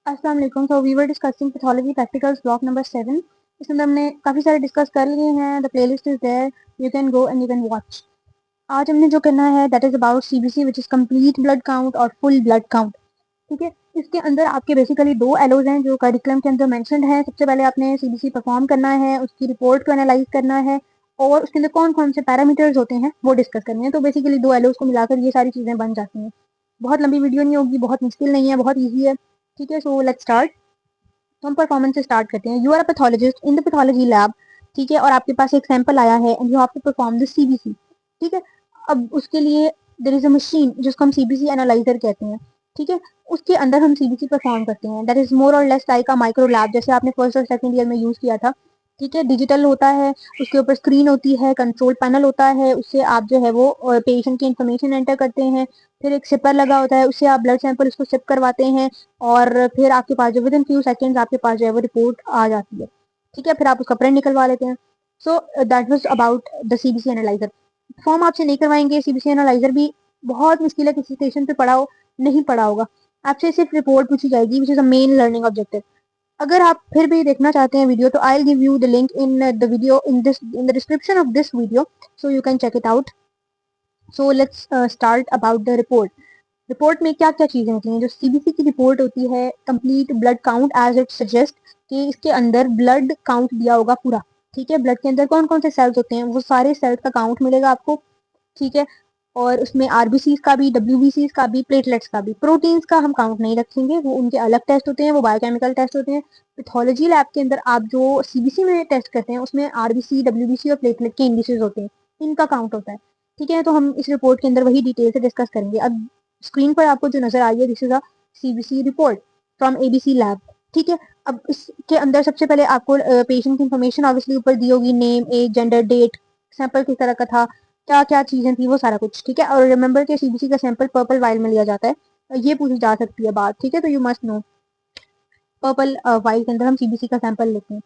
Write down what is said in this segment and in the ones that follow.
अस्सलाम वालेकुम। So we were discussing pathology practicals block number 7। इसमें हमने काफ़ी सारे डिस्कस कर लिए हैं। The playlist is there, you can go and you can watch. आज हमने जो करना है that is about CBC which is complete blood count और फुल ब्लड काउंट। ठीक है, इसके अंदर आपके बेसिकली दो एलोज हैं जो करिकुलम के अंदर मेंशन्ड है। सबसे पहले आपने सीबीसी परफॉर्म करना है, उसकी रिपोर्ट को एनालाइज करना है और उसके अंदर कौन कौन से पैरामीटर्स होते हैं वो डिस्कस करने हैं। तो बेसिकली दो एलोज को मिलाकर ये सारी चीज़ें बन जाती हैं। बहुत लंबी वीडियो नहीं होगी, बहुत मुश्किल नहीं है, बहुत ईजी है। ठीक है, सो लेट्स स्टार्ट। तो हम परफॉर्मेंस से स्टार्ट करते हैं। You are a pathologist in the pathology lab. ठीक है, और आपके पास एक सैंपल आया है and you have to perform the CBC. ठीक है, अब उसके लिए देयर इज अ मशीन जिसको हम सीबीसी एनालाइजर कहते हैं। ठीक है, उसके अंदर हम सीबीसी परफॉर्म करते हैं। दैट इज मोर और less like a micro lab, जैसे आपने फर्स्ट और सेकंड ईयर में यूज किया था। ठीक है, डिजिटल होता है, उसके ऊपर स्क्रीन होती है, कंट्रोल पैनल होता है, उससे आप जो है वो पेशेंट की इंफॉर्मेशन एंटर करते हैं। फिर एक सिपर लगा होता है, उससे आप ब्लड सैंपल उसको सिप करवाते हैं और फिर आपके पास जो विद इन फ्यू सेकेंड्स आपके पास जो है वो रिपोर्ट आ जाती है। ठीक है, फिर आप उसका प्रिंट निकलवा लेते हैं। So that was about the CBC analyser. Form आपसे नहीं करवाएंगे, सीबीसी एनालाइजर भी बहुत मुश्किल है, किसी स्टेशन पे पढ़ा हो नहीं पढ़ा होगा। आपसे सिर्फ रिपोर्ट पूछी जाएगी which is a main learning objective. अगर आप फिर भी देखना चाहते हैं वीडियो तो I give you the link in the video in the description of this video, so you can check it out. So let's start about the report. Report में क्या क्या चीजें होती हैं? जो सीबीसी की रिपोर्ट होती है, complete blood count as it suggest, कि इसके अंदर ब्लड काउंट दिया होगा पूरा। ठीक है, ब्लड के अंदर कौन कौन से सेल्स होते हैं वो सारे सेल्स का काउंट मिलेगा आपको। ठीक है, और उसमें आरबीसी का भी, डब्ल्यूबीसी का भी, प्लेटलेट्स का भी। प्रोटीन्स का हम काउंट नहीं रखेंगे, वो उनके अलग टेस्ट होते हैं, वो बायोकेमिकल टेस्ट होते हैं। पैथोलॉजी लैब के अंदर आप जो सीबीसी में टेस्ट करते हैं उसमें आरबीसी, डब्ल्यूबीसी और प्लेटलेट के इंडिसेस होते हैं, इनका काउंट होता है। ठीक है, तो हम इस रिपोर्ट के अंदर वही डिटेल से डिस्कस करेंगे। अब स्क्रीन पर आपको जो नजर आ रही है this is a CBC report from ABC lab. ठीक है, अब इसके अंदर सबसे पहले आपको पेशेंट की इंफॉर्मेशन ऑब्वियसली ऊपर दी होगी, name, age, gender, date, sample किस तरह का था, क्या क्या चीजें थी, वो सारा कुछ। ठीक है, और रिमेंबर के सीबीसी का सैंपल पर्पल वाइल में लिया जाता है। ये पूछी जा सकती है बात। ठीक है, तो you must know purple while के अंदर हम सीबीसी का सैंपल लेते हैं।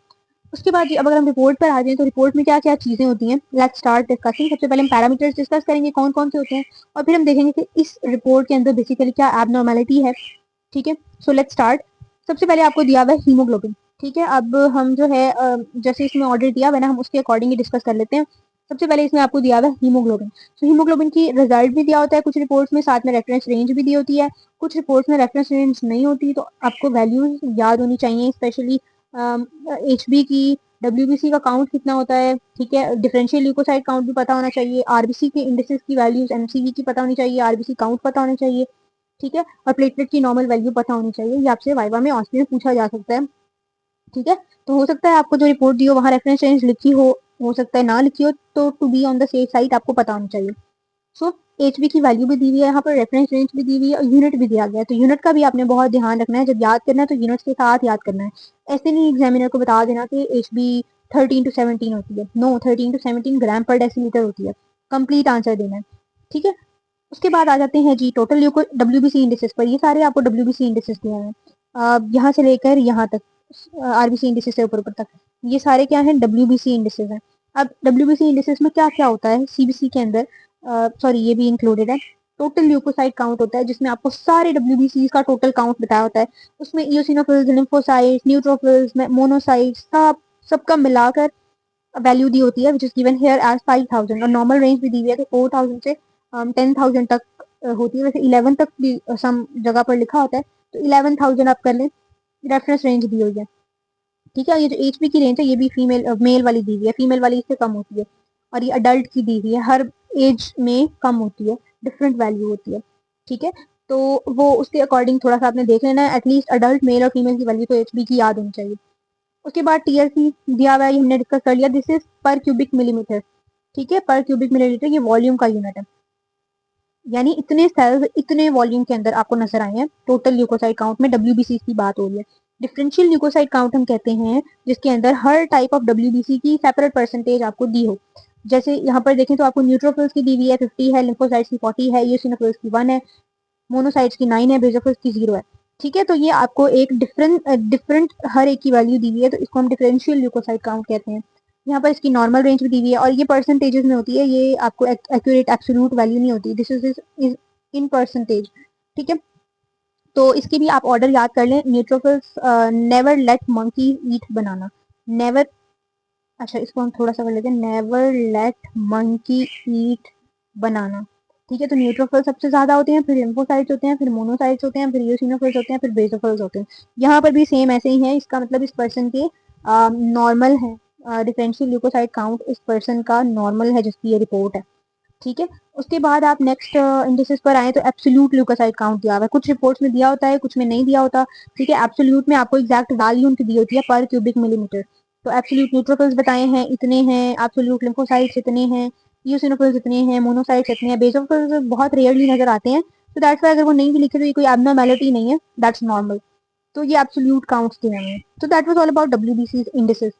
उसके बाद अब अगर हम रिपोर्ट पर आ जाए तो रिपोर्ट में क्या क्या चीजें होती हैं, लेट्स स्टार्ट डिस्कसिंग। सबसे पहले हम पैरामीटर्स डिस्कस करेंगे कौन कौन से होते हैं, और फिर हम देखेंगे कि इस रिपोर्ट के अंदर बेसिकली क्या एबनॉर्मेलिटी है। ठीक है, सो लेट्स स्टार्ट। सबसे पहले आपको दिया हुआ है हीमोग्लोबिन। ठीक है, अब हम जो है जैसे इसमें ऑर्डर दिया हुआ है ना, हम उसके अकॉर्डिंग डिस्कस कर लेते हैं। सबसे पहले इसमें आपको दिया हुआ है हीमोग्लोबिन। तो हीमोग्लोबिन की रिजल्ट भी दिया होता है कुछ रिपोर्ट्स में, साथ में रेफरेंस रेंज भी दी होती है। कुछ रिपोर्ट्स में रेफरेंस रेंज नहीं होती, तो आपको वैल्यूज याद होनी चाहिए, स्पेशली एचबी की, डब्ल्यूबीसी का काउंट कितना होता है। ठीक है, डिफरेंशियल ल्यूकोसाइट काउंट भी पता होना चाहिए, आरबीसी के इंडिसेस की वैल्यूज, एमसीवी की पता होनी चाहिए, आरबीसी काउंट पता होना चाहिए। ठीक है, और प्लेटलेट की नॉर्मल वैल्यू पता होनी चाहिए। ये आपसे वाइवा में ऑस्ट्री में पूछा जा सकता है। ठीक है, तो हो सकता है आपको जो रिपोर्ट दी हो वहाँ रेफरेंस रेंज लिखी हो सकता है ना लिखी हो, तो to be on the safe side आपको पता होनी चाहिए। सो एचबी की वैल्यू भी दी हुई है, यहाँ पर रेफरेंस रेंज भी दी हुई है और यूनिट भी दिया गया है। तो यूनिट का भी आपने बहुत ध्यान रखना है, जब याद करना है तो यूनिट्स के साथ याद करना है। ऐसे नहीं एग्जामिनर को बता देना कि एचबी 13 to 17 होती है। नो, 13 to 17 ग्राम पर डेसीलीटर होती है। कंप्लीट आंसर देना है। ठीक है, उसके बाद आ जाते हैं जी टोटल डब्ल्यूबीसी इंडिसेस पर। ये सारे आपको डब्ल्यूबीसी इंडिसेस दिए हैं, यहाँ से लेकर यहाँ तक, आरबीसी इंडिसेस से ऊपर ऊपर तक, ये सारे क्या हैं, डब्ल्यूबीसी इंडिसेस हैं। अब डब्ल्यूबीसी इंडिसेस में क्या क्या होता है सीबीसी के अंदर, सॉरी ये भी इंक्लूडेड है। टोटल ल्यूकोसाइट काउंट होता है जिसमें आपको सारे डब्ल्यूबीसी का टोटल काउंट बताया होता है। उसमें इओसिनोफिल्स, लिम्फोसाइट्स, न्यूट्रोफिल्स, मोनोसाइट्स, सबका मिलाकर वैल्यू दी होती है, which is given here as 5000, और नॉर्मल रेंज भी दी हुई है कि 4000 से 10,000 तक होती है। वैसे 11 तक भी सम जगह पर लिखा होता है, तो 11,000 आप कर लें। रेफरेंस रेंज दी हुई है। ठीक है, ये जो एचपी की रेंज है ये भी फीमेल मेल वाली दी हुई है, फीमेल वाली इससे कम होती है। और ये अडल्ट की दी हुई है, हर एज में कम होती है, डिफरेंट वैल्यू होती है। ठीक है, तो वो उसके अकॉर्डिंग थोड़ा सा आपने देख लेना है। एटलीस्ट अडल्ट मेल और फीमेल की वैल्यू तो एचबी की याद होनी चाहिए। उसके बाद टीएलसी दिया हुआ है, हमने डिस्कस कर लिया। दिस इज पर क्यूबिक मिलीमीटर। ठीक है, पर क्यूबिक मिलीमीटर ये वॉल्यूम का यूनिट है, यानी इतने सेल्स इतने वॉल्यूम के अंदर आपको नजर आए हैं। टोटल ल्यूकोसाइट काउंट में डब्ल्यूबीसी की बात हो रही है। डिफरेंशियल ल्यूकोसाइट काउंट हम कहते हैं जिसके अंदर हर टाइप ऑफ डब्ल्यूबीसी की सेपरेट परसेंटेज आपको दी हो। जैसे यहाँ पर देखें तो आपको न्यूट्रोफिल्स की दी हुई है 50 है, लिम्फोसाइट्स की 40 है, यूसिनोफिल्स की 1 है, मोनोसाइट्स की 9 है, बेसोफिल्स की 0 है। ठीक है, तो ये आपको एक डिफरेंट हर एक की वैल्यू दी हुई है, तो इसको हम डिफरेंशियल ल्यूकोसाइट काउंट कहते हैं। यहाँ पर इसकी नॉर्मल रेंज भी दी हुई है और ये परसेंटेजेस में होती है, ये आपको एक्यूरेट एब्सोल्यूट वैल्यू नहीं होती। This is in percentage. ठीक है, तो इसके भी आप ऑर्डर याद कर लें। न्यूट्रोफिल्स नेवर लेट मंकी ईट बनाना, नेवर, अच्छा इसको हम थोड़ा सा कर लेते हैं, नेवर लेट मंकी ईट बनाना। ठीक है, तो न्यूट्रोफिल सबसे ज्यादा होते हैं, फिर लिम्फोसाइट्स होते हैं, फिर मोनोसाइट्स होते हैं, फिर इओसिनोफिल्स होते हैं, फिर बेसोफिल्स होते हैं। यहाँ पर भी सेम ऐसे ही है, इसका मतलब इस पर्सन के नॉर्मल है, डिफरेंशियल ल्यूकोसाइट काउंट इस पर्सन का नॉर्मल है, जिसकी ये रिपोर्ट है। ठीक है, उसके बाद आप नेक्स्ट इंडिसेस पर आए तो एब्सोल्यूट ल्यूकोसाइट काउंट दिया हुआ है, कुछ रिपोर्ट्स में दिया होता है, कुछ में नहीं दिया होता। ठीक है, एब्सोल्यूट में आपको एग्जैक्ट वैल्यू उनकी दी होती है पर क्यूबिक मिलीमीटर। तो एब्सोल्यूट न्यूट्रोफिल्स बताए हैं इतने हैं, एब्सोल्यूट लिम्फोसाइट्स इतने हैं, ईओसिनोफिल्स इतने हैं, मोनोसाइट्स इतने हैं, बेसोफिल्स बहुत रेयरली नजर आते हैं। तो दैट्स वाई अगर वो नहीं भी लिखे तो ये कोई एबनॉर्मेलिटी नहीं है, दैट्स नॉर्मल। तो ये एब्सोल्यूट काउंट्स थे हमें। तो that was all about WBC indices.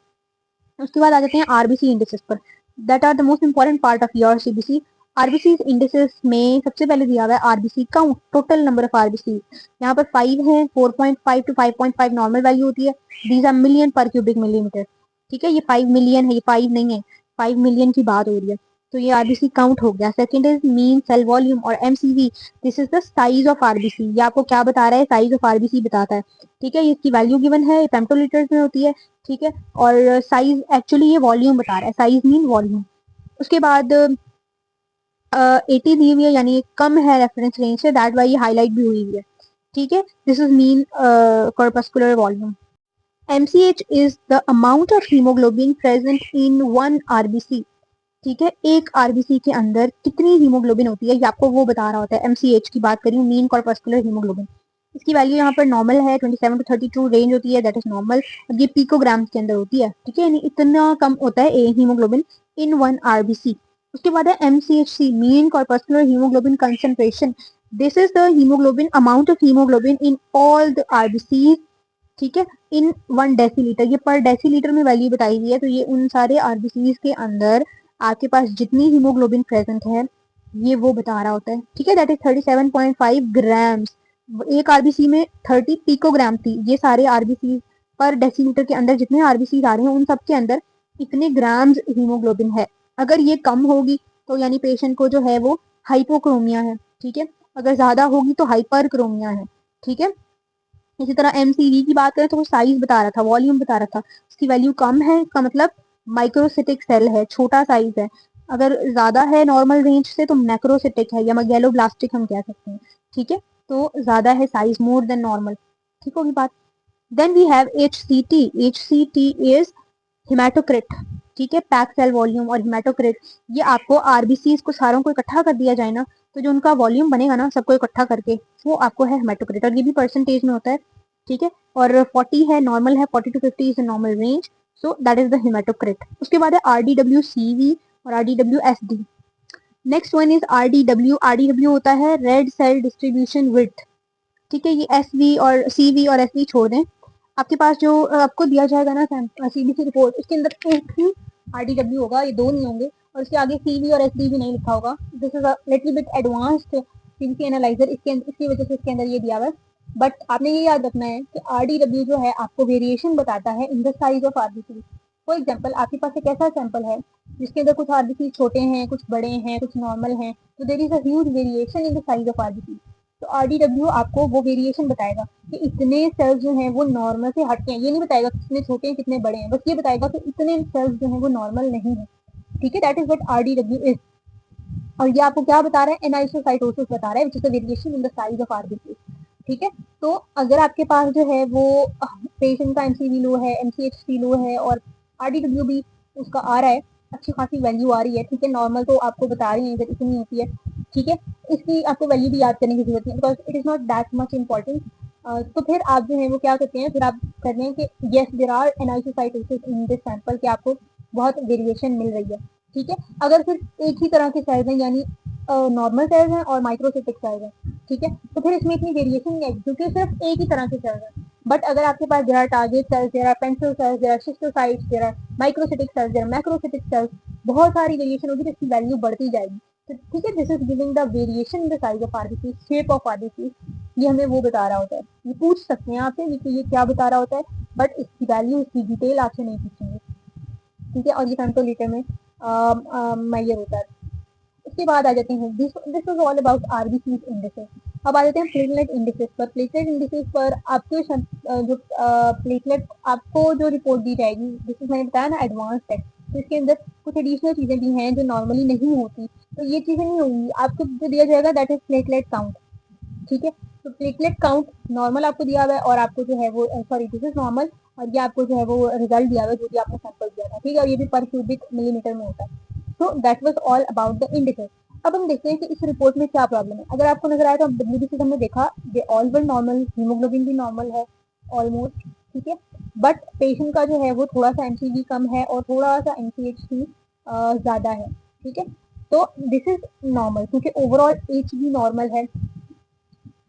उसके बाद आ जाते हैं आरबीसी इंडिसेस पर, that are the most important part of your CBC. RBC indices में सबसे पहले दिया हुआ है RBC count, total number of RBC. यहाँ पर 5 है, 4.5 टू 5.5 नॉर्मल वैल्यू होती है। दीज आर मिलियन पर क्यूबिक मिलीमीटर। ठीक है, ये 5 मिलियन है, ये 5 नहीं है, 5 मिलियन की बात हो रही है। तो ये आरबीसी काउंट हो गया। Second is mean cell volume और MCV, this is the size of RBC. ये आपको क्या बता रहा है, साइज ऑफ आरबीसी बताता है। ठीक है, इसकी वैल्यू गिवन है, पेम्टोलीटर्स में होती है। ठीक है, और साइज एक्चुअली ये वॉल्यूम बता रहा है, साइज मीन वॉल्यूम। उसके बाद 80 दी हुई है, यानी कम है रेफरेंस रेंज से, दैट वाई ये हाईलाइट भी हुई है। ठीक है, this is mean corpuscular volume. MCH is the amount of haemoglobin present in one RBC. ठीक है, एक आरबीसी के अंदर कितनी हीमोग्लोबिन होती है, ये आपको वो बता रहा होता है। MCH की बात करी, मीन कॉर्पस्कुलर हीमोग्लोबिन। इसकी वैल्यू यहाँ पर नॉर्मल है, 27 टू 32 रेंज होती है, दैट इज नॉर्मल। और ये पिकोग्राम के अंदर होती है। ठीक है, यानी इतना कम होता है हीमोग्लोबिन इन वन आरबीसी। उसके बाद है MCHC, mean corpuscular haemoglobin concentration. This is the haemoglobin amount of haemoglobin in all the RBC. ठीक है, इन 1 डेसीलीटर, ये पर डेसीलीटर में वैल्यू बताई हुई है। तो ये उन सारे आरबीसी के अंदर आपके पास जितनी हीमोग्लोबिन प्रेजेंट है, ये वो बता रहा होता है। ठीक है, दैट इज 37.5 ग्राम्स। एक आरबीसी में 30 पिकोग्राम थी। ये सारे आरबीसी पर डेसीलीटर के अंदर जितने आरबीसी आ रहे हैं, उन सब के अंदर इतने ग्राम्स हीमोग्लोबिन है। अगर ये कम होगी तो यानी पेशेंट को जो है वो हाइपोक्रोमिया है। ठीक है, अगर ज्यादा होगी तो हाइपरक्रोमिया है। ठीक है, इसी तरह MCV की बात करें तो वो साइज बता रहा था, वॉल्यूम बता रहा था। इसकी वैल्यू कम है, इसका मतलब माइक्रोसिटिक सेल है, छोटा साइज है। अगर ज्यादा है नॉर्मल रेंज से तो मैक्रोसिटिक है, या मैगेलोब्लास्टिक हम कह सकते हैं। ठीक है, तो ज्यादा है साइज, मोर देन नॉर्मल। ठीक होगी बात। Then we have HCT। HCT is hematocrit. ठीक है, पैक सेल वॉल्यूम और हिमेटोक्रिट, ये आपको आरबीसी को सारों को इकट्ठा कर दिया जाए ना, तो जो उनका वॉल्यूम बनेगा ना सबको इकट्ठा करके, वो आपको है हिमेटोक्रिट, और ये भी परसेंटेज में होता है। ठीक है, और 40 है नॉर्मल है, 40 to 50 is normal range, so that is the hematocrit. उसके बाद है RDWCV और RDWSD। Next one is RDW। RDW होता है रेड सेल डिस्ट्रीब्यूशन विड्थ। ठीक है, ये SV और CV और SV छोड़ दें। आपके पास जो आपको दिया जाएगा ना CBC रिपोर्ट, उसके अंदर एक ही RDW होगा, ये दो नहीं होंगे, और इसके आगे CV और SD भी नहीं लिखा होगा। This is a little bit advanced CBC analyser, इसकी वजह से इसके अंदर ये दिया हुआ है। बट आपने ये याद रखना है कि RDW जो है आपको वेरिएशन बताता है in the size of RBC. For example, आपके पास एक ऐसा सैंपल है जिसके अंदर कुछ आरबीसी छोटे हैं, कुछ बड़े हैं, कुछ नॉर्मल हैं, तो there is a huge variation in the size of RBC. तो RDW आपको वो वेरिएशन बताएगा कि इतने सेल्स जो हैं वो नॉर्मल से हटके हैं। ये नहीं बताएगा कितने छोटे हैं कितने बड़े हैं, बस ये बताएगा कि इतने सेल्स जो हैं वो नॉर्मल नहीं है। ठीक है, that is what RDW is. और ये आपको क्या बता रहा है, एनाइसोसाइटोसिस बता रहा है, which is the variation in the size of RBC. ठीक है, तो अगर आपके पास जो है वो पेशेंट का MCV लो है, MCHC लो है, और RDW भी उसका आ रहा है, अच्छी खासी वैल्यू आ रही है। ठीक है, नॉर्मल तो आपको बता रही है इतनी होती है। ठीक है, इसकी आपको वैल्यू भी याद करने की जरूरत नहीं, because it is not that much important. तो फिर आप जो है वो क्या करते हैं, फिर आप कर रहे हैं कि yes there are anisocytosis in this sample, कि आपको बहुत वेरिएशन मिल रही है। ठीक है, अगर सिर्फ एक ही तरह के सेल्स हैं, यानी नॉर्मल सेल्स हैं और माइक्रोसिटिक सेल्स हैं, ठीक है, तो फिर इसमें इतनी वेरिएशन नहीं आएगी क्योंकि सिर्फ एक ही तरह के सेल्स हैं। बट अगर आपके पास there are target cells, there are pencil cells, there are schistocytes, there are microcytic cells, there are macrocytic cells, बहुत सारी वेरिएशन होगी, तो इसकी वैल्यू बढ़ती जाएगी। तो ठीक है, this is giving the variation in the size of RBC, shape of RBC, ये हमें वो बता रहा होता है। ये पूछ सकते हैं आपसे कि ये क्या बता रहा होता है, बट इसकी वैल्यू, इसकी डिटेल आपसे नहीं पूछेंगे। ठीक है, और ये फेमटोलीटर में मेजर होता है। उसके बाद आ जाते हैं, this is all about RBC indices. अब आ जाते हैं प्लेटलेट इंडिसेस पर। प्लेटलेट इंडिसेस पर आपके जो प्लेटलेट आपको जो रिपोर्ट दी जाएगी, जिसमें मैंने बताया ना एडवांस टेस्ट, तो इसके अंदर कुछ एडिशनल चीजें भी हैं जो नॉर्मली नहीं होती, तो ये चीजें नहीं होंगी। आपको जो दिया जाएगा दैट इज प्लेटलेट काउंट, ठीक है। तो प्लेटलेट काउंट नॉर्मल आपको दिया हुआ है, और आपको जो है वो सॉरी दिस इज नॉर्मल, और ये आपको जो है वो रिजल्ट दिया हुआ है जो भी आपने सैंपल दिया था, ठीक है। और ये भी पर क्यूबिक मिलीमीटर में होता है। तो that was all about the indices. अब हम देखते हैं कि इस रिपोर्ट में क्या प्रॉब्लम है। अगर आपको नजर आया तो डब्ल्यूबीसी हमने देखा, they all were normal, haemoglobin भी नॉर्मल है ऑलमोस्ट, ठीक है। बट पेशेंट का जो है वो थोड़ा सा एमसीवी कम है और थोड़ा सा एमसीएचसी ज्यादा है, ठीक है। तो दिस इज नॉर्मल, क्योंकि ओवरऑल एच भी नॉर्मल है,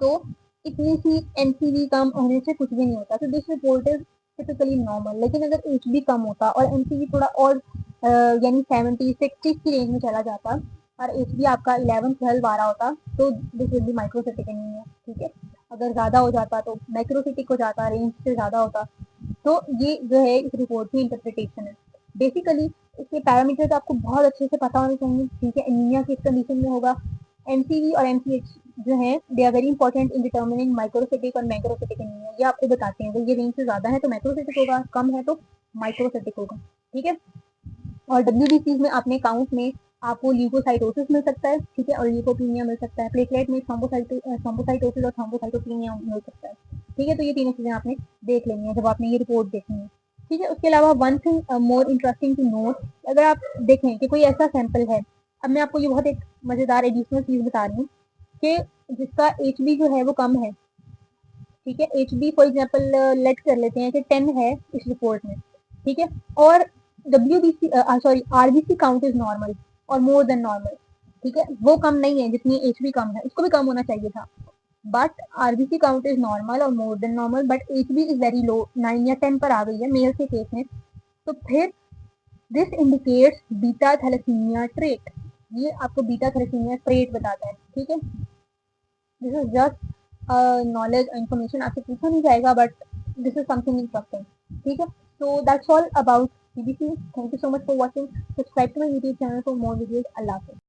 तो इतनी सी एमसीवी कम होने से कुछ भी नहीं होता। तो this report is typically normal. लेकिन अगर एच बी कम होता और एमसीवी थोड़ा और यानी 70-60 की रेंज में चला जाता, और एच बी आपका 11-12-12 होता, तो this will be microcytic anaemia, ठीक है। अगर ज्यादा हो जाता तो माइक्रोसिटिक हो जाता, रेंज से ज्यादा होता। तो ये जो है इस रिपोर्ट की इंटरप्रिटेशन है। बेसिकली इसके पैरामीटर्स आपको बहुत अच्छे से पता होने चाहिए, ठीक है। एनीमिया किस कंडीशन में होगा, एमसीवी और एमसीएच जो है they are very important in determining microcytic और मैक्रोसिटिक एनीमिया। ये आपको बताते हैं अगर ये रेंज से ज्यादा है तो मैक्रोसिटिक होगा, कम है तो माइक्रोसिटिक होगा, ठीक है। और डब्ल्यूबीसी में अपने काउंट में आपको ल्यूकोसाइटोसिस मिल सकता है, ठीक है, और ल्यूकोपीनिया मिल सकता है। प्लेटलेट में थ्रोम्बोसाइटोसिस और थ्रोम्बोसाइटोपिनिया मिल सकता है, ठीक है। तो ये तीनों चीजें आपने देख लेनी है जब आपने ये रिपोर्ट देखनी है, ठीक है। उसके अलावा one thing more interesting to note, अगर आप देखें कि कोई ऐसा सैंपल है, अब मैं आपको ये बहुत एक मजेदार एडिशनल चीज बता रही हूँ कि जिसका एच बी जो है वो कम है, ठीक है। H B for example let कर लेते हैं कि 10 है इस रिपोर्ट में, ठीक है। और WBC sorry RBC count is normal और मोर देन नॉर्मल, ठीक है। वो कम नहीं है जितनी एच बी कम है, उसको भी कम होना चाहिए था। But RBC count is normal और more than normal, but H B is very low, 9 या 10 पर आ गई है मेल के केस में। तो फिर this indicates beta thalassemia trait, ये आपको बीटा थैलेसीमिया ट्रेट बताता है, ठीक है। This is just knowledge information, आपसे पूछा नहीं जाएगा but this is something interesting, ठीक है। So that's all about CBC. Thank you so much for watching. Subscribe to my YouTube channel for more videos. अल्लाह हाफिज़।